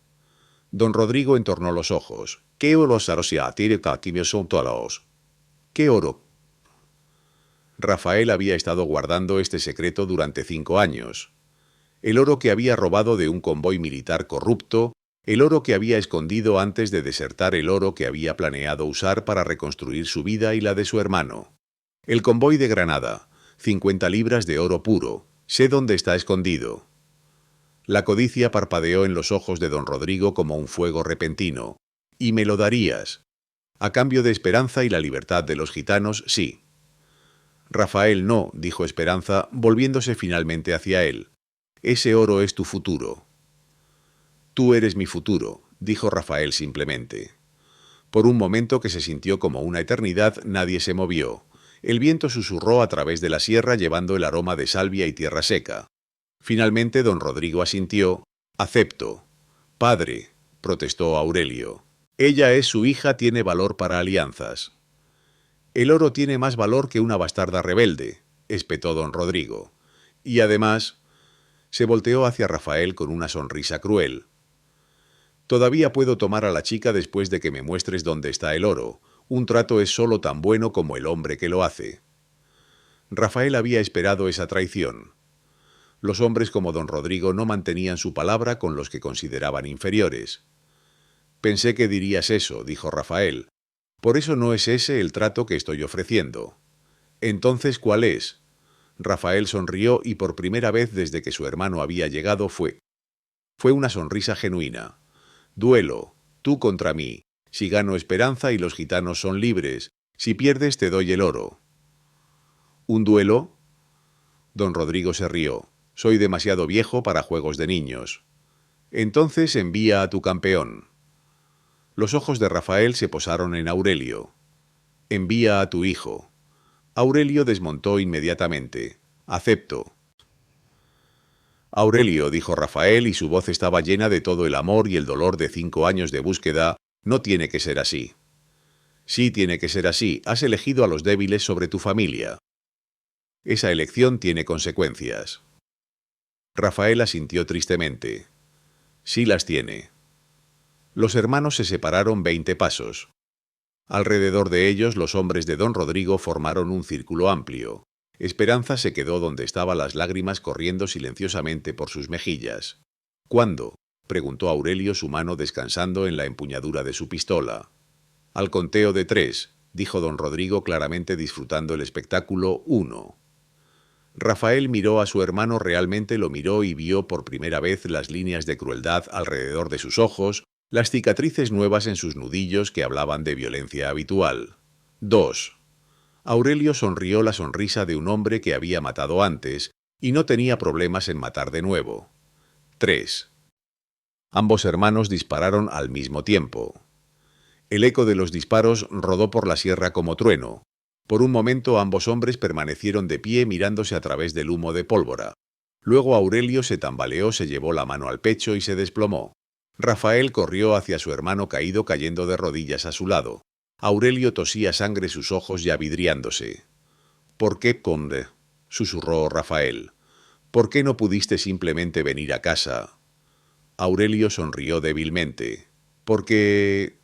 Don Rodrigo entornó los ojos. ¿Qué oro son todos? ¿Qué oro? Rafael había estado guardando este secreto durante 5 años. El oro que había robado de un convoy militar corrupto, el oro que había escondido antes de desertar, el oro que había planeado usar para reconstruir su vida y la de su hermano. El convoy de Granada, 50 libras de oro puro. Sé dónde está escondido. La codicia parpadeó en los ojos de don Rodrigo como un fuego repentino. Y me lo darías. A cambio de Esperanza y la libertad de los gitanos, sí. Rafael no, dijo Esperanza, volviéndose finalmente hacia él. Ese oro es tu futuro. Tú eres mi futuro, dijo Rafael simplemente. Por un momento que se sintió como una eternidad, nadie se movió. El viento susurró a través de la sierra llevando el aroma de salvia y tierra seca. Finalmente don Rodrigo asintió. Acepto. Padre, protestó Aurelio. Ella es su hija, tiene valor para alianzas. El oro tiene más valor que una bastarda rebelde, espetó don Rodrigo. Y además... Se volteó hacia Rafael con una sonrisa cruel. Todavía puedo tomar a la chica después de que me muestres dónde está el oro. Un trato es solo tan bueno como el hombre que lo hace. Rafael había esperado esa traición. Los hombres como don Rodrigo no mantenían su palabra con los que consideraban inferiores. Pensé que dirías eso, dijo Rafael. Por eso no es ese el trato que estoy ofreciendo. Entonces, ¿cuál es? Rafael sonrió y por primera vez desde que su hermano había llegado fue una sonrisa genuina. Duelo, tú contra mí. Si gano Esperanza y los gitanos son libres. Si pierdes te doy el oro. ¿Un duelo? Don Rodrigo se rió. Soy demasiado viejo para juegos de niños. Entonces envía a tu campeón. Los ojos de Rafael se posaron en Aurelio. Envía a tu hijo. Aurelio desmontó inmediatamente. Acepto. Aurelio, dijo Rafael, y su voz estaba llena de todo el amor y el dolor de 5 años de búsqueda, no tiene que ser así. Sí tiene que ser así, has elegido a los débiles sobre tu familia. Esa elección tiene consecuencias. Rafael asintió tristemente. Sí las tiene. Los hermanos se separaron 20 pasos. Alrededor de ellos los hombres de don Rodrigo formaron un círculo amplio. Esperanza se quedó donde estaban, las lágrimas corriendo silenciosamente por sus mejillas. ¿Cuándo? Preguntó Aurelio, su mano descansando en la empuñadura de su pistola. Al conteo de 3, dijo don Rodrigo, claramente disfrutando el espectáculo. 1. Rafael miró a su hermano, realmente lo miró y vio por primera vez las líneas de crueldad alrededor de sus ojos, las cicatrices nuevas en sus nudillos que hablaban de violencia habitual. 2. Aurelio sonrió la sonrisa de un hombre que había matado antes y no tenía problemas en matar de nuevo. 3. Ambos hermanos dispararon al mismo tiempo. El eco de los disparos rodó por la sierra como trueno. Por un momento ambos hombres permanecieron de pie mirándose a través del humo de pólvora. Luego Aurelio se tambaleó, se llevó la mano al pecho y se desplomó. Rafael corrió hacia su hermano caído, cayendo de rodillas a su lado. Aurelio tosía sangre, sus ojos ya vidriándose. «¿Por qué, conde?», susurró Rafael. «¿Por qué no pudiste simplemente venir a casa?». Aurelio sonrió débilmente. Porque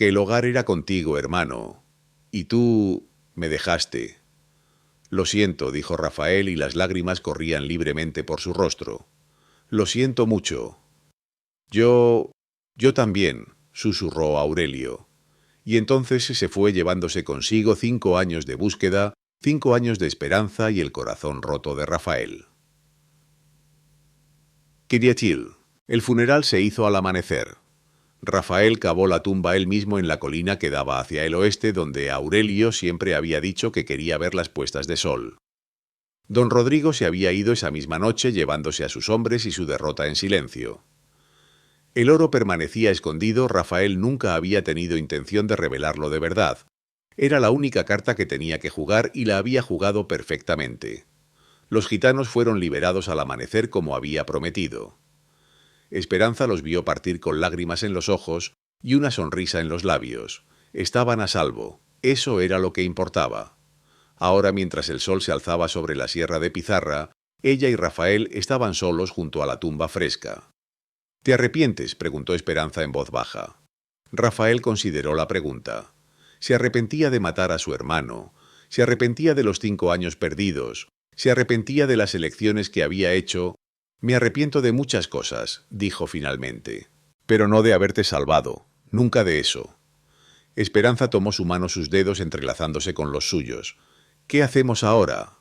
el hogar era contigo, hermano. Y tú me dejaste». «Lo siento», dijo Rafael, y las lágrimas corrían libremente por su rostro. «Lo siento mucho». Yo también», susurró Aurelio. Y entonces se fue llevándose consigo 5 años de búsqueda, 5 años de esperanza y el corazón roto de Rafael. Kiriatil. El funeral se hizo al amanecer. Rafael cavó la tumba él mismo en la colina que daba hacia el oeste, donde Aurelio siempre había dicho que quería ver las puestas de sol. Don Rodrigo se había ido esa misma noche, llevándose a sus hombres y su derrota en silencio. El oro permanecía escondido. Rafael nunca había tenido intención de revelarlo de verdad. Era la única carta que tenía que jugar y la había jugado perfectamente. Los gitanos fueron liberados al amanecer como había prometido. Esperanza los vio partir con lágrimas en los ojos y una sonrisa en los labios. Estaban a salvo. Eso era lo que importaba. Ahora, mientras el sol se alzaba sobre la sierra de Pizarra, ella y Rafael estaban solos junto a la tumba fresca. «¿Te arrepientes?», preguntó Esperanza en voz baja. Rafael consideró la pregunta. Se arrepentía de matar a su hermano, se arrepentía de los 5 años perdidos, se arrepentía de las elecciones que había hecho. «Me arrepiento de muchas cosas», dijo finalmente. «Pero no de haberte salvado, nunca de eso». Esperanza tomó su mano, sus dedos entrelazándose con los suyos. «¿Qué hacemos ahora?».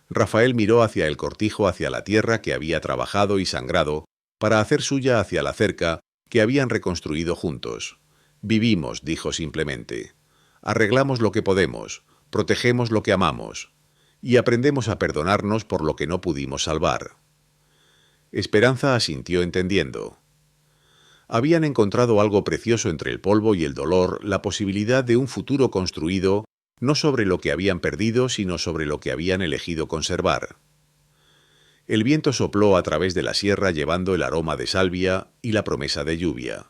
Rafael miró hacia el cortijo, hacia la tierra que había trabajado y sangrado, para hacer suya, hacia la cerca que habían reconstruido juntos. «Vivimos», dijo simplemente. «Arreglamos lo que podemos, protegemos lo que amamos, y aprendemos a perdonarnos por lo que no pudimos salvar». Esperanza asintió entendiendo. Habían encontrado algo precioso entre el polvo y el dolor, la posibilidad de un futuro construido no sobre lo que habían perdido, sino sobre lo que habían elegido conservar. El viento sopló a través de la sierra llevando el aroma de salvia y la promesa de lluvia.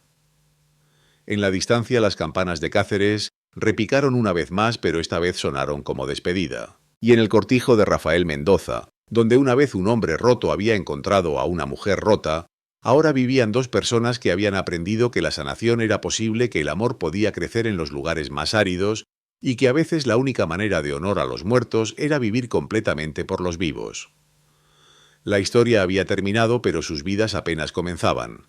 En la distancia las campanas de Cáceres repicaron una vez más, pero esta vez sonaron como despedida. Y en el cortijo de Rafael Mendoza, donde una vez un hombre roto había encontrado a una mujer rota, ahora vivían 2 personas que habían aprendido que la sanación era posible, que el amor podía crecer en los lugares más áridos y que a veces la única manera de honor a los muertos era vivir completamente por los vivos. La historia había terminado, pero sus vidas apenas comenzaban.